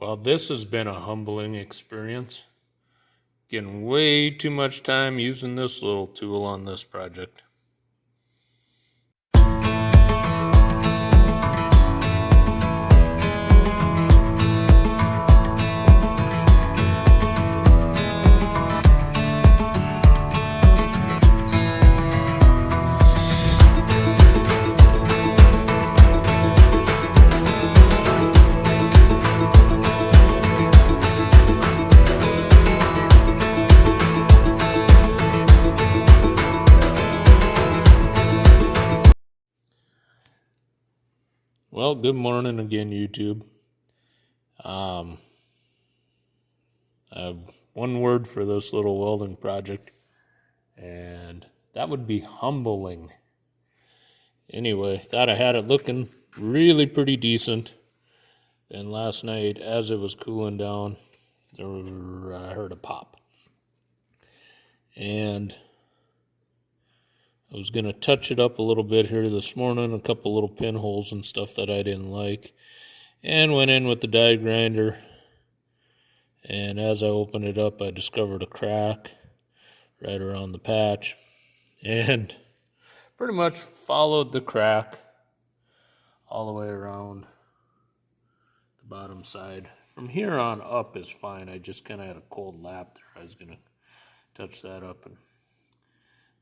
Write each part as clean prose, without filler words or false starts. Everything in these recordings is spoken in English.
Well, this has been a humbling experience. Getting way too much time using this little tool on this project. Well, good morning again, YouTube. I have one word for this little welding project, and that would be humbling. Anyway, thought I had it looking really pretty decent. Then last night, as it was cooling down, I heard a pop. And I was going to touch it up a little bit here this morning, a couple little pinholes and stuff that I didn't like, and went in with the die grinder. And as I opened it up, I discovered a crack right around the patch, and pretty much followed the crack all the way around the bottom side. From here on up is fine. I just kind of had a cold lap there. I was going to touch that up and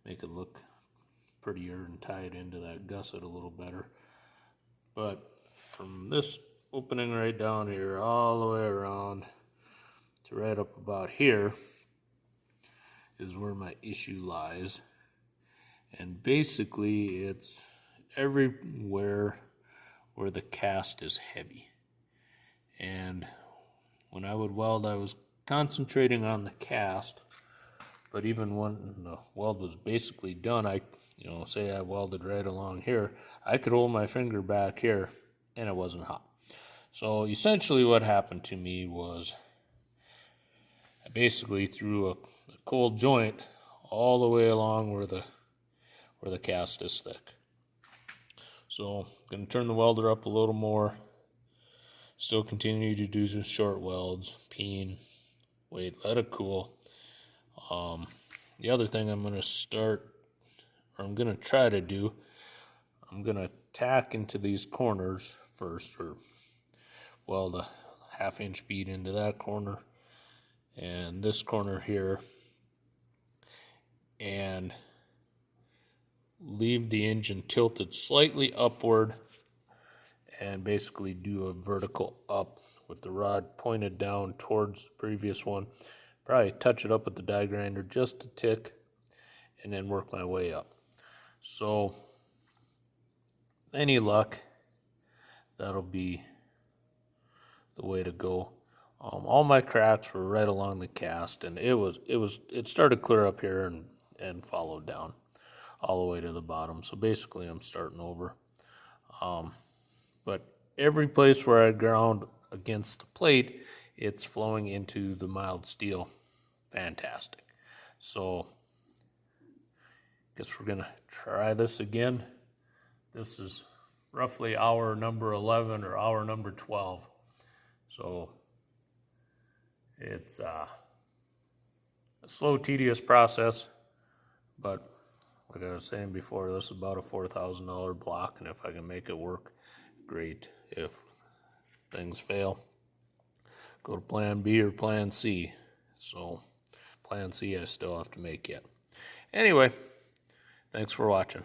make it look prettier and tie it into that gusset a little better. But from this opening right down here all the way around to right up about here is where my issue lies. And basically it's everywhere where the cast is heavy. And when I would weld, I was concentrating on the cast, but even when the weld was basically done, say I welded right along here, I could hold my finger back here and it wasn't hot. So essentially what happened to me was I basically threw a cold joint all the way along where the cast is thick. So I'm going to turn the welder up a little more, still continue to do some short welds, peen, wait, let it cool. The other thing I'm going to try to do, I'm going to tack into these corners first, or weld a 1/2 inch bead into that corner and this corner here, and leave the engine tilted slightly upward and basically do a vertical up with the rod pointed down towards the previous one. Probably touch it up with the die grinder just a tick and then work my way up. So any luck, that'll be the way to go. All my cracks were right along the cast, and it started clear up here and followed down all the way to the bottom. So basically I'm starting over. But every place where I ground against the plate, it's flowing into the mild steel. Fantastic. So guess we're gonna try this again. This is roughly hour number 11 or hour number 12. So it's a slow, tedious process, but like I was saying before, this is about a $4,000 block, and if I can make it work, great. If things fail, go to plan B or plan C. So plan C I still have to make yet. Anyway, thanks for watching.